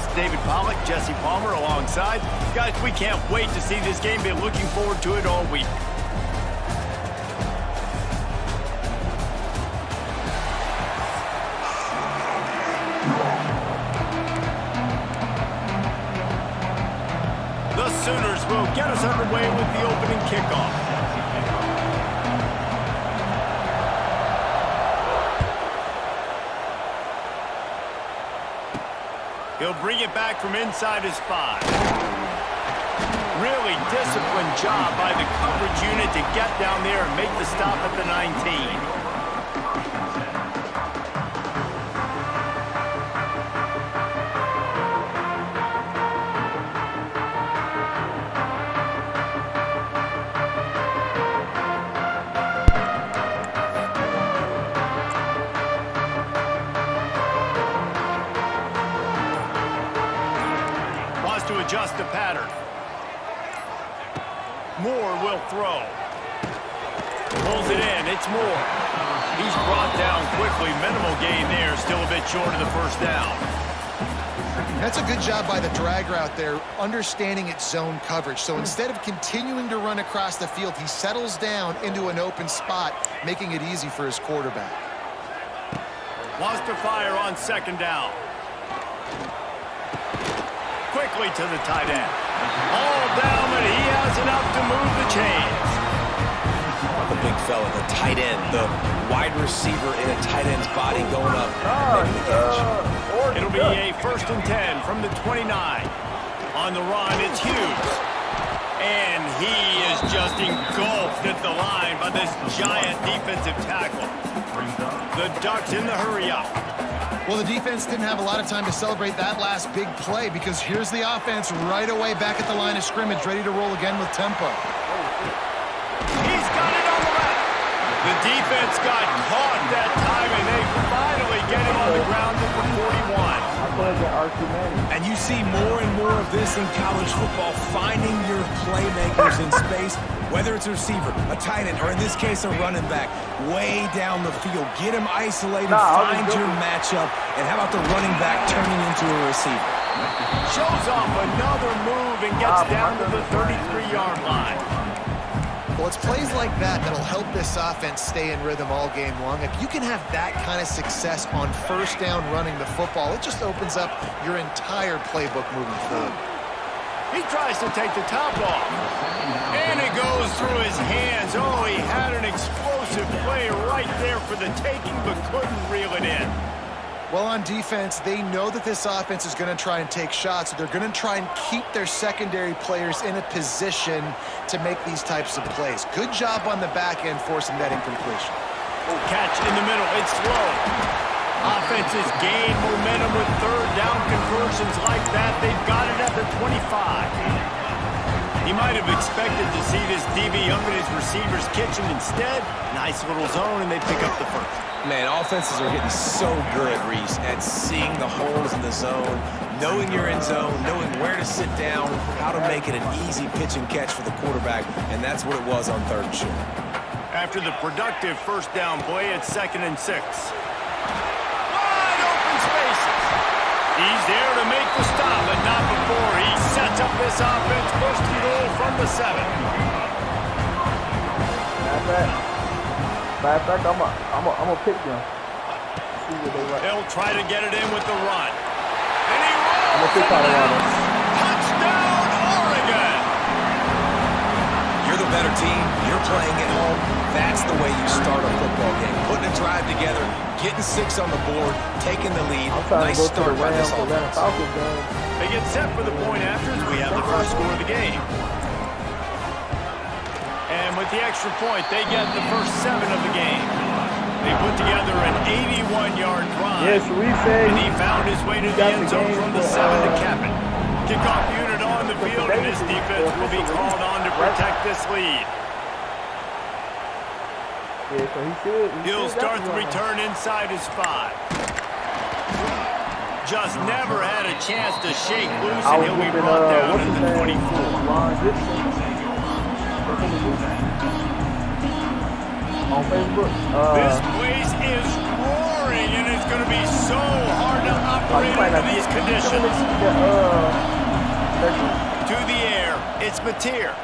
Davis, David Pollack, Jesse Palmer alongside. Guys, we can't wait to see this game. Been looking forward to it all week. The Sooners will get us underway with the opening kickoff. He'll bring it back from inside his 5. Really disciplined job by the coverage unit to get down there and make the stop at the 19. To adjust the pattern. Moore will throw. Pulls it in. It's Moore. He's brought down quickly. Minimal gain there. Still a bit short of the first down. That's a good job by the drag route there, understanding its zone coverage. So instead of continuing to run across the field, he settles down into an open spot, making it easy for his quarterback. Wants to fire on second down. Quickly to the tight end. All down, but he has enough to move the chains. The big fella, the tight end, the wide receiver in a tight end's body going up, making the catch. It'll be a 1st and 10 from the 29. On the run, it's Hughes. And he is just engulfed at the line by this giant defensive tackle. The Ducks in the hurry-up. Well, the defense didn't have a lot of time to celebrate that last big play because here's the offense right away back at the line of scrimmage, ready to roll again with tempo. He's got it on the left. The defense got caught that time, and they finally get him on the ground at the 41. And you see more and more of this in college football, finding your playmakers in space, whether it's a receiver, a tight end, or in this case, a running back, way down the field. Get him isolated, find your matchup, and how about the running back turning into a receiver? Shows off another move and gets down to the 33-yard line. Well, it's plays like that that'll help this offense stay in rhythm all game long. If you can have that kind of success on first down running the football, it just opens up your entire playbook moving forward. He tries to take the top off. And it goes through his hands. Oh, he had an explosive play right there for the taking, but couldn't reel it in. Well, on defense, they know that this offense is going to try and take shots. So they're going to try and keep their secondary players in a position to make these types of plays. Good job on the back end forcing that incompletion. Catch in the middle. It's slow. Offenses gain momentum with third down conversions like that. They've got it at the 25. He might have expected to see this DB up in his receiver's kitchen. Instead, nice little zone, and they pick up the first. Man, offenses are getting so good, Reese, at seeing the holes in the zone, knowing you're in zone, knowing where to sit down, how to make it an easy pitch and catch for the quarterback, and that's what it was on 3rd and short. After the productive first down play, it's 2nd and 6. Wide open spaces. He's there to make the stop, but not before he sets up this offense. 1st and goal from the 7. Matter of fact, I'm gonna pick them. See what they like. He'll try to get it in with the run. And he rolls. I'm gonna pick Colorado. Touchdown, Oregon! You're the better team. You're playing at home. That's the way you start a football game. Putting a drive together, getting 6 on the board, taking the lead. I'm trying Nice to go start to the by this Rams offense. Falcons game. They get set for the point after as we have the first score of the game. And with the extra point, they get the first 7 of the game. They put together an 81-yard drive. Yes, we say. And he found his way to the end zone from the 7 to cap it. Kickoff unit on the field, and this defense will be called on to protect this lead. Yeah, so he should. He'll start the return inside his 5. Just never had a chance to shake loose, and he'll be brought down at the 24. On Facebook. This place is roaring, and it's going to be so hard to operate under these conditions. To the air, it's Mateer.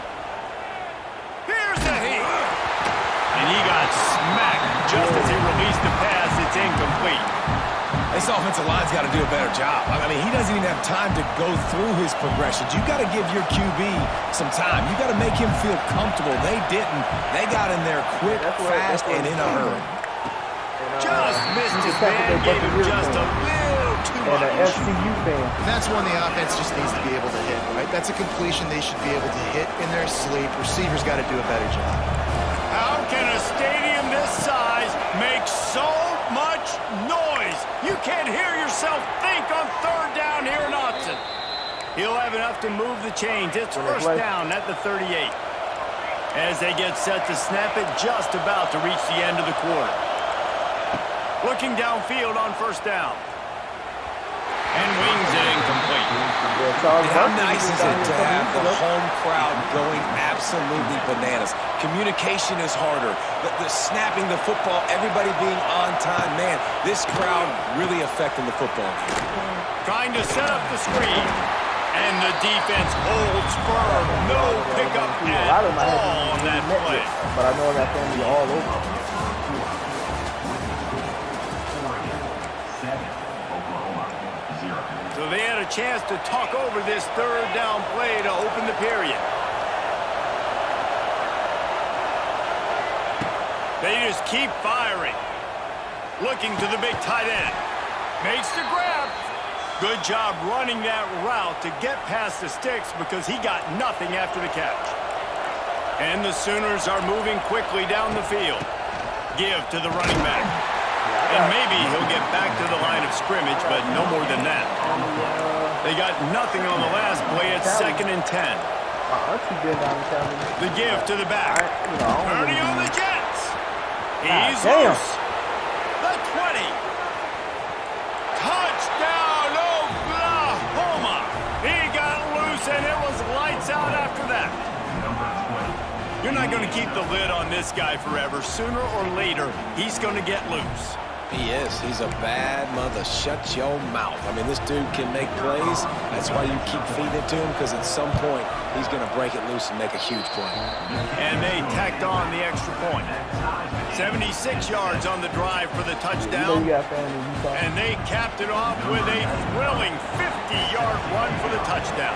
Here's the heat. And he got smacked just as he released the pass. It's incomplete. This offensive line's got to do a better job. I mean, he doesn't even have time to go through his progressions. You got to give your QB some time. You got to make him feel comfortable. They didn't. They got in there quick, fast, and in a hurry. Just missed his man, gave him just a little too much. And an FCU fan. And that's one the offense just needs to be able to hit, right? That's a completion they should be able to hit in their sleep. Receivers got to do a better job. How can a stadium this size make so much noise? You can't hear yourself think on third down here in Austin. He'll have enough to move the chains. It's first down at the 38. As they get set to snap it, just about to reach the end of the quarter. Looking downfield on first down. And wings it incomplete. And how nice is it to have the home crowd going absolutely bananas? Communication is harder. The snapping the football, everybody being on time. Man, this crowd really affecting the football game. Trying to set up the screen. And the defense holds firm. No pickup at all on that play. But I know that family all over. So they had a chance to talk over this third down play to open the period. They just keep firing. Looking to the big tight end. Makes the grab. Good job running that route to get past the sticks because he got nothing after the catch. And the Sooners are moving quickly down the field. Give to the running back. And maybe he'll get back to the line of scrimmage, but no more than that. They got nothing on the last play. It's 2nd and 10. The give to the back. Ernie on the Jets. He's loose. The 20. Touchdown, Oklahoma. He got loose, and it was lights out after that. You're not going to keep the lid on this guy forever. Sooner or later, he's going to get loose. He is. He's a bad mother. Shut your mouth. I mean, this dude can make plays. That's why you keep feeding it to him, because at some point, he's going to break it loose and make a huge play. And they tacked on the extra point. 76 yards on the drive for the touchdown. And they capped it off with a thrilling 50-yard run for the touchdown.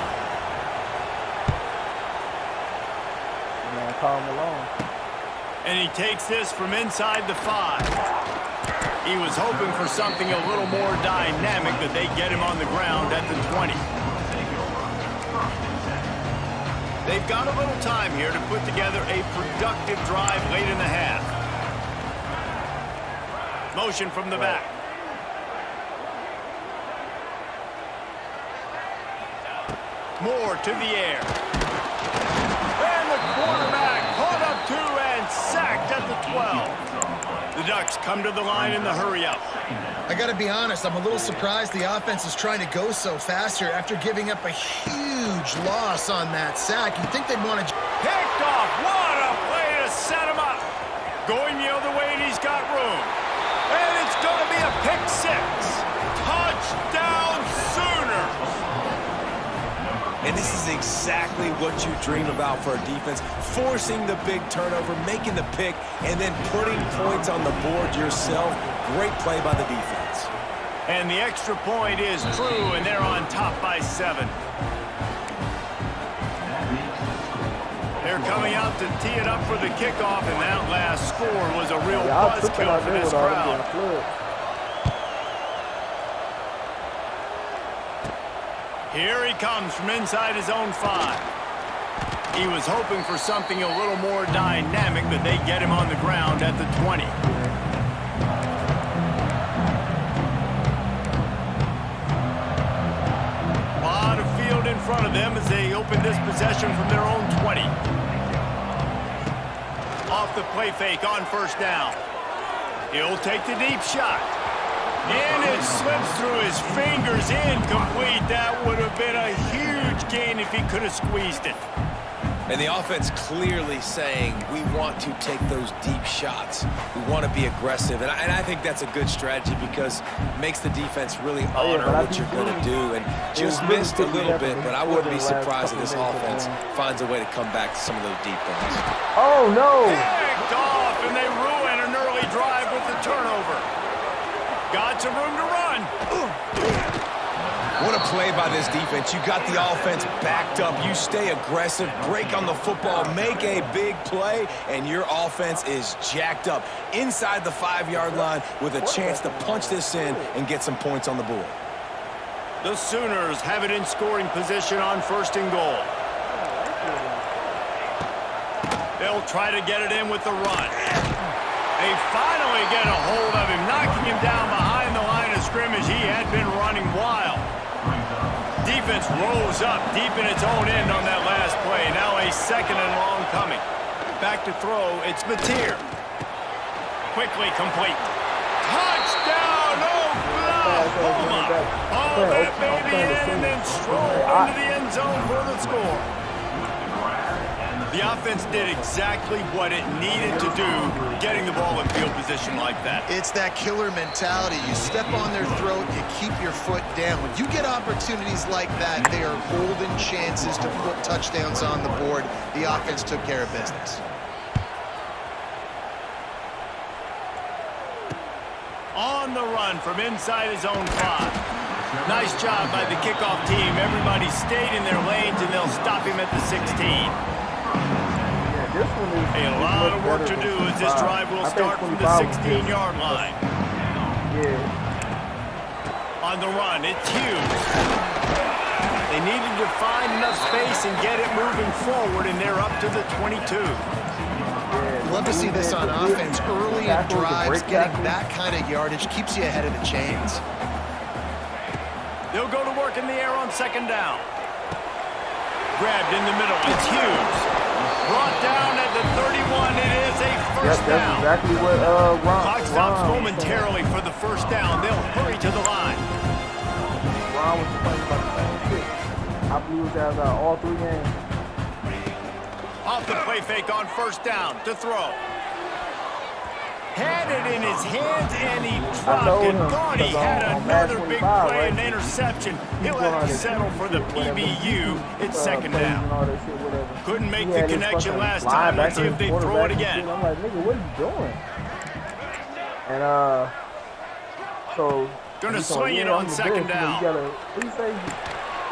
And he takes this from inside the 5. He was hoping for something a little more dynamic, that they get him on the ground at the 20. They've got a little time here to put together a productive drive late in the half. Motion from the back. Moore to the air. And the quarterback caught up to and sacked at the 12. The Ducks come to the line in the hurry-up. I got to be honest, I'm a little surprised the offense is trying to go so fast here after giving up a huge loss on that sack. You'd think they'd want to... Picked off. What a play to set him up. Going the other way, and he's got room. And it's going to be a pick 6. Touchdown, Sooners. And this is exactly what you dream about for a defense. Forcing the big turnover, making the pick, and then putting points on the board yourself. Great play by the defense. And the extra point is true, and they're on top by 7. They're coming out to tee it up for the kickoff, and that last score was a real buzzkill for this crowd. Here he comes from inside his own 5. He was hoping for something a little more dynamic, but they get him on the ground at the 20. A lot of field in front of them as they open this possession from their own 20. Off the play fake on first down. He'll take the deep shot. And it slips through his fingers, incomplete. That would have been a huge gain if he could have squeezed it. And the offense clearly saying, we want to take those deep shots. We want to be aggressive. And I think that's a good strategy because it makes the defense really honor what you're going to do. And just missed a little bit, but I wouldn't be surprised if this offense finds a way to come back to some of those deep ones. Oh, no. Picked off, and they ruin an early drive with the turnover. Got some room to run. What a play by this defense. You got the offense backed up. You stay aggressive, break on the football, make a big play, and your offense is jacked up inside the 5-yard line with a chance to punch this in and get some points on the board. The Sooners have it in scoring position on 1st and goal. They'll try to get it in with the run. They finally get a hold of him, knocking him down behind the line of scrimmage. He had been running wild. Defense rose up deep in its own end on that last play. Now a 2nd and long coming. Back to throw, it's Mateer. Quickly complete. Touchdown, Oklahoma! Oh, that baby in and then strolled into the end zone for the score. The offense did exactly what it needed to do, getting the ball in field position like that. It's that killer mentality. You step on their throat, you keep your foot down. When you get opportunities like that, they are golden chances to put touchdowns on the board. The offense took care of business. On the run from inside his own 5. Nice job by the kickoff team. Everybody stayed in their lanes, and they'll stop him at the 16. A lot of work to do as this drive will start from the 16-yard line. On the run, it's Hughes. They needed to find enough space and get it moving forward, and they're up to the 22. Love to see this on offense. Early in drives, getting that kind of yardage keeps you ahead of the chains. They'll go to work in the air on 2nd down. Grabbed in the middle, it's Hughes. Brought down at the 31, it is a 1st down. That's exactly what Clock stops momentarily for the 1st down. They'll hurry to the line. Ron was playing about the same shit. I blew his ass out all 3 games. Off the play fake on 1st down to throw. Had it in his hands and he dropped it. Thought he had another big play and interception. He'll have to settle for the PBU. It's 2nd down. Couldn't make the connection last time. Let's see if they throw it again. I'm like, nigga, what are you doing? And so gonna swing it on 2nd down. What do you say?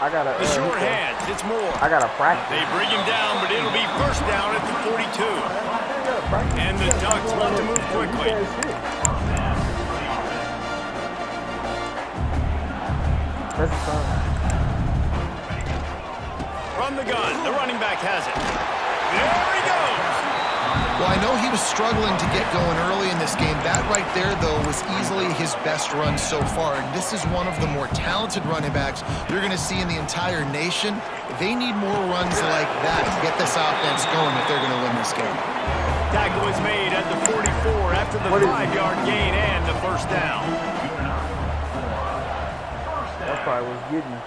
I gotta. The short hands. It's Moore. I gotta practice. They bring him down, but it'll be 1st down at the 42. And the Ducks want to move quickly. From the gun, the running back has it. There he goes. Well, I know he was struggling to get going early in this game. That right there, though, was easily his best run so far. And this is one of the more talented running backs you're going to see in the entire nation. They need more runs like that to get this offense going if they're going to win this game. Tackle is made at the 44 after the 5-yard gain and the 1st down. That's probably what's getting you.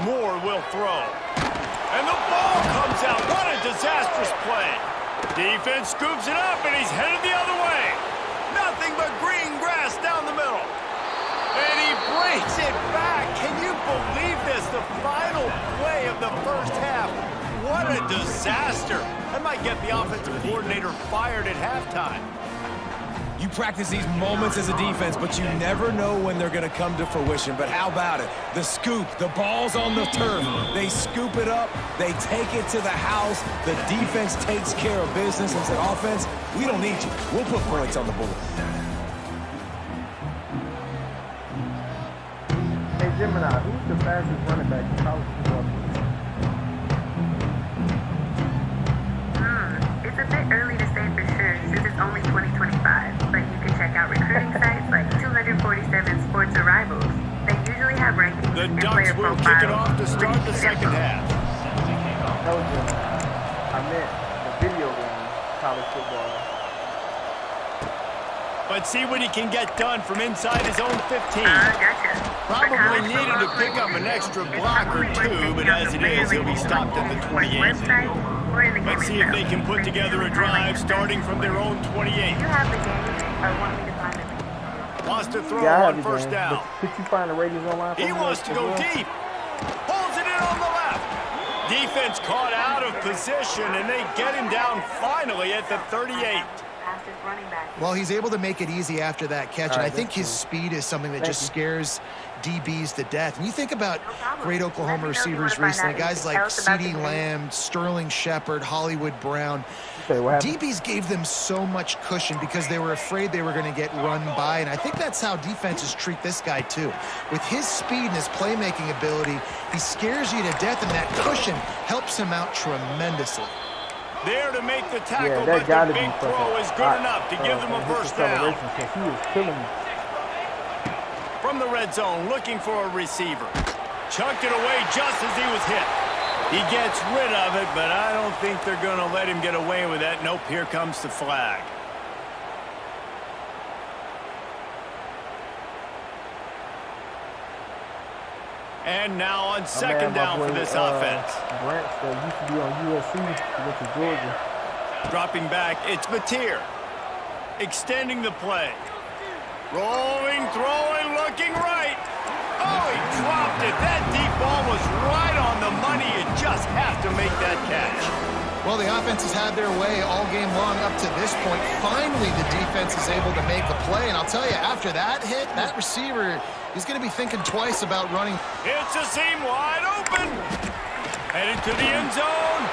Moore will throw. And the ball comes out. What a disastrous play. Defense scoops it up, and he's headed the other way. Nothing but green grass down the middle. And he breaks it back. Can you believe this? The final play of the 1st half. What a disaster. That might get the offensive coordinator fired at halftime. You practice these moments as a defense, but you never know when they're going to come to fruition. But how about it? The scoop, the ball's on the turf. They scoop it up. They take it to the house. The defense takes care of business and said, offense, we don't need you. We'll put points on the board. Hey, Gemini, who's the fastest running back in college football? It's a bit early to say for sure since it's only 2025, but you can check out recruiting sites like 247 Sports Arrivals. They usually have rankings The and Ducks player will profiles. kick it off to start the 2nd half. No, I meant the video game, college football. But see what he can get done from inside his own 15. Gotcha. Probably needed to pick up an extra block or two, but as it is, he'll be stopped at the 28. Let's see if they can put together a drive starting from their own 28. You have the game or want me to find it? Wants to throw Yeah, I on have first it, down. Could you find the ratings online? He wants to go deep. Pulls it in on the left. Defense caught out of position, and they get him down finally at the 38. Fastest running back. Well, he's able to make it easy after that catch, and All I right, think that's his cool. speed is something that just scares DBs to death. And you think about problem. great Let Oklahoma me know if you receivers wanna find recently, out guys anything like else about CeeDee the game. Lamb, Sterling Shepard, Hollywood Brown. Say, what happened? DBs gave them so much cushion because they were afraid they were going to get run by, and I think that's how defenses treat this guy too. With his speed and his playmaking ability, he scares you to death, and that cushion helps him out tremendously. There to make the tackle, Yeah, but that got the to be big throw is good enough to give them a first down. Because he is killing me. From the red zone, looking for a receiver. Chucked it away just as he was hit. He gets rid of it, but I don't think they're going to let him get away with that. Nope, here comes the flag. And now on second down for this offense. Grant that used to be on USC, he went to Georgia. Dropping back, it's Batir. Extending the play. Rolling, throwing, looking right. Oh, he dropped it. That deep ball was right on the money. You just have to make that catch. Well, the offense has had their way all game long up to this point. Finally, the defense is able to make a play. And I'll tell you, after that hit, that receiver is going to be thinking twice about running. It's a seam wide open. Headed to the end zone.